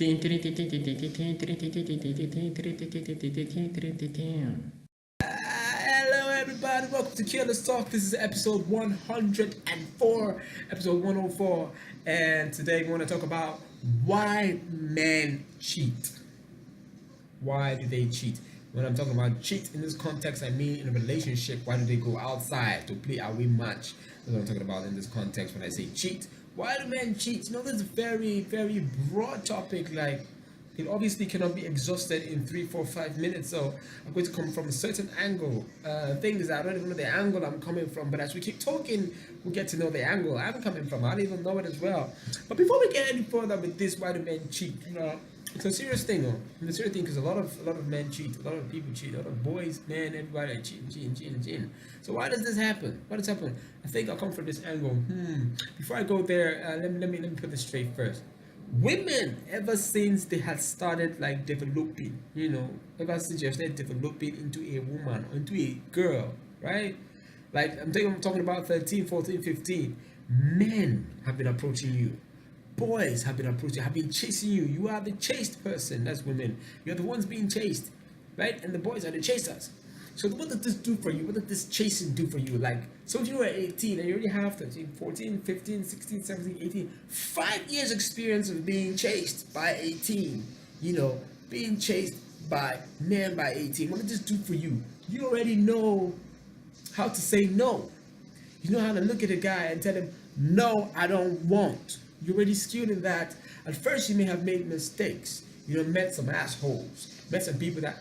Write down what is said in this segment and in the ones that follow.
Hello, everybody. Welcome to Careless Talk. This is episode 104, episode 104, and today we want to talk about why men cheat. Why do they cheat? When I'm talking about cheat in this context, I mean in a relationship. Why do they go outside to play away match? That's what I'm talking about in this context when I say cheat. Why do men cheat? You know, this is a very, very broad topic. Like, it obviously cannot be exhausted in 3, 4, 5 minutes. So I'm going to come from a certain angle. Things I don't even know the angle I'm coming from, but as we keep talking, we'll get to know the angle I'm coming from. I don't even know it as well. But before we get any further with this, why do men cheat? You know, it's a serious thing, though. It's a serious thing because a lot of men cheat, a lot of people cheat, a lot of boys, men, everybody are cheating. So why does this happen? Why does this happen? I think I'll come from this angle. Before I go there, let me put this straight first. Women, ever since they had started like developing, ever since you started developing into a woman, into a girl, right? Like I'm talking about 13, 14, 15. Men have been approaching you. Boys have been chasing you. You are the chased person. That's women. You're the ones being chased, right? And the boys are the chasers. So what does this do for you? What does this chasing do for you? Like, so if you were 18 and you already have 13, 14, 15, 16, 17, 18, 5 years experience of being chased by 18, being chased by men by 18, what does this do for you? You already know how to say no. You know how to look at a guy and tell him, no, I don't want. You're already skilled in that. At first, you may have made mistakes. Met some assholes, met some people that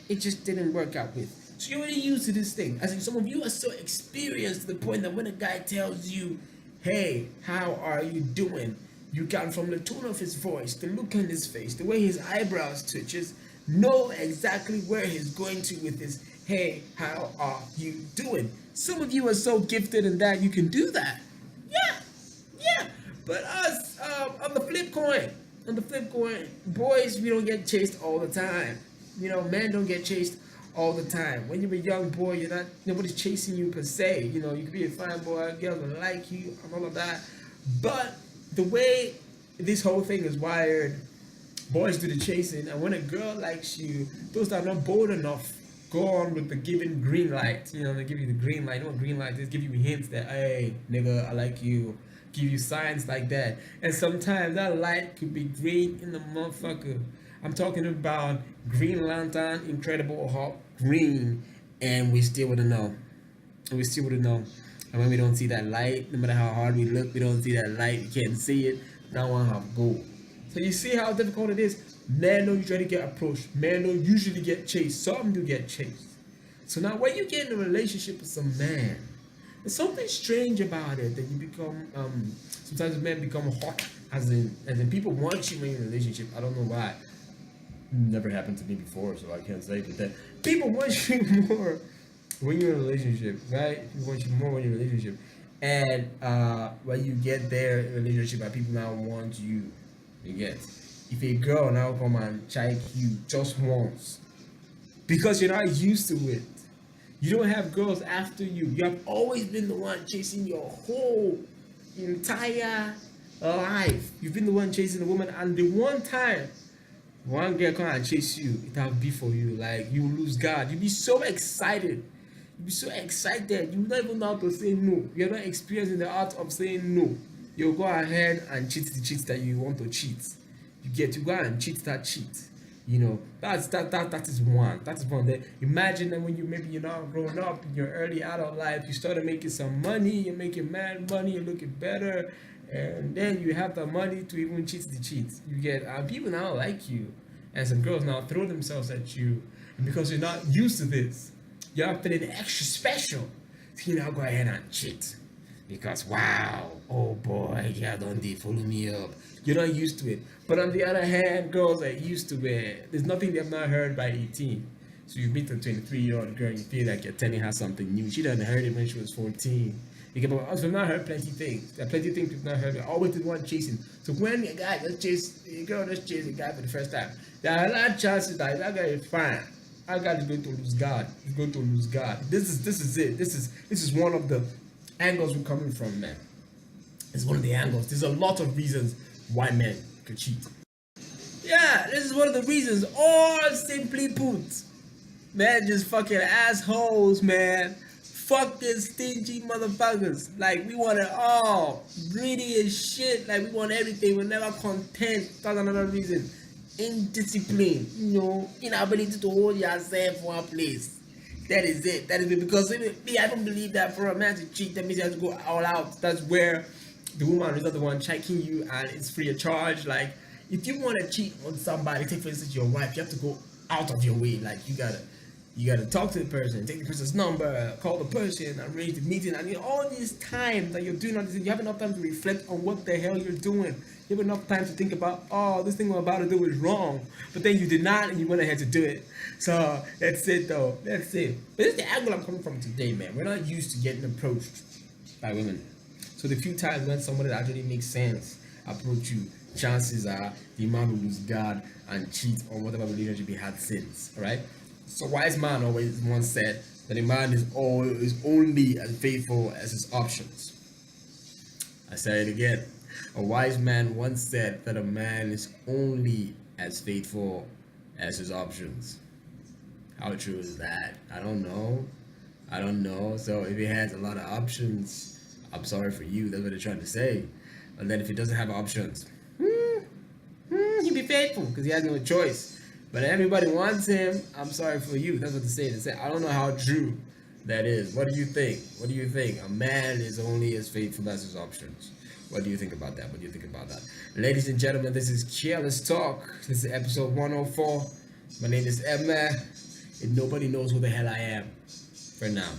it just didn't work out with. So you're already used to this thing. As in, some of you are so experienced to the point that when a guy tells you, hey, how are you doing? You can, from the tone of his voice, the look on his face, the way his eyebrows twitches, know exactly where he's going to with his, hey, how are you doing? Some of you are so gifted in that you can do that. Yeah. But us, on the flip coin, boys, we don't get chased all the time. Men don't get chased all the time. When you're a young boy, nobody's chasing you per se. You could be a fine boy, girls will like you, and all of that. But the way this whole thing is wired, boys do the chasing, and when a girl likes you, those that are not bold enough go on with the given green light. They give you the green light. Green light is give you hints that, hey, nigga, I like you. Give you signs like that. And sometimes that light could be green in the motherfucker. I'm talking about Green Lantern, Incredible Hulk, green, and we still wouldn't know. And when we don't see that light, no matter how hard we look, we don't see that light. We can't see it. Now one have gold. So you see how difficult it is. Men don't usually get approached. Men don't usually get chased. Some do get chased. So now when you get in a relationship with some man, there's something strange about it that you become. Sometimes men become hot, as in people want you when you're in a relationship. I don't know why. Never happened to me before, so I can't say. But that people want you more when you're in a relationship, right? People want you more when you're in a relationship, and when you get there in a relationship, and people now want you. You get. If a girl now come and check you just once, because you're not used to it. You don't have girls after you. You have always been the one chasing your whole entire life. You've been the one chasing the woman, and the one time one girl come and chase you, it will be for you. Like, you lose guard. You'll be so excited. You don't even know how to say no. You're not experiencing the art of saying no. You'll go ahead and cheat the cheats that you want to cheat. You go and cheat that cheat. That is one. That is one. Then imagine that when you're not growing up in your early adult life, you started making some money, you're making mad money, you're looking better, and then you have the money to even cheat the cheats. You get people now like you, and some girls now throw themselves at you, and because you're not used to this, you're feeling extra special. So you now go ahead and cheat. Because wow, oh boy, yeah, don't they follow me up? You're not used to it. But on the other hand, girls are used to it. There's nothing they've not heard by 18. So you meet a 23-year-old girl, you feel like you're telling her something new. She didn't heard it when she was 14. We've not heard plenty of things. There are plenty of things we've not heard. Always the one chasing. So when a girl just chase a guy for the first time, there are a lot of chances that that guy is fine. That guy is going to lose guard. He's going to lose guard. This is it. This is one of the angles we're coming from, man. It's one of the angles. There's a lot of reasons why men could cheat. Yeah, this is one of the reasons. Or simply put, man, just fucking assholes, man. Fucking stingy motherfuckers. Like, we want it all. Greedy as shit. Like, we want everything. We're never content. That's another reason. Indiscipline. You know, inability to hold yourself one place. That is it. That is it. Because me, I don't believe that for a man to cheat, that means he has to go all out. That's where the woman is not the one checking you and it's free of charge. Like, if you want to cheat on somebody, take for instance your wife, you have to go out of your way. Like, you gotta talk to the person, take the person's number, call the person, arrange the meeting, and all this time that you're doing all this, you have enough time to reflect on what the hell you're doing. You have enough time to think about, oh, this thing I'm about to do is wrong, but then you did not, and you went ahead to do it. So that's it, though. That's it. But this is the angle I'm coming from today, man. We're not used to getting approached by women. So the few times when somebody that actually makes sense approach you, chances are the man will lose guard and cheat on whatever relationship he had since. All right. So wise man always once said that a man is only as faithful as his options. I say it again. A wise man once said that a man is only as faithful as his options. How true is that? I don't know. I don't know. So if he has a lot of options, I'm sorry for you. That's what they're trying to say. And then if he doesn't have options, he'll be faithful because he has no choice. But everybody wants him. I'm sorry for you. That's what they say. They say, I don't know how true that is. What do you think? What do you think? A man is only as faithful as his options. What do you think about that? What do you think about that? Ladies and gentlemen, this is Careless Talk. This is episode 104. My name is Emma. And nobody knows who the hell I am for now.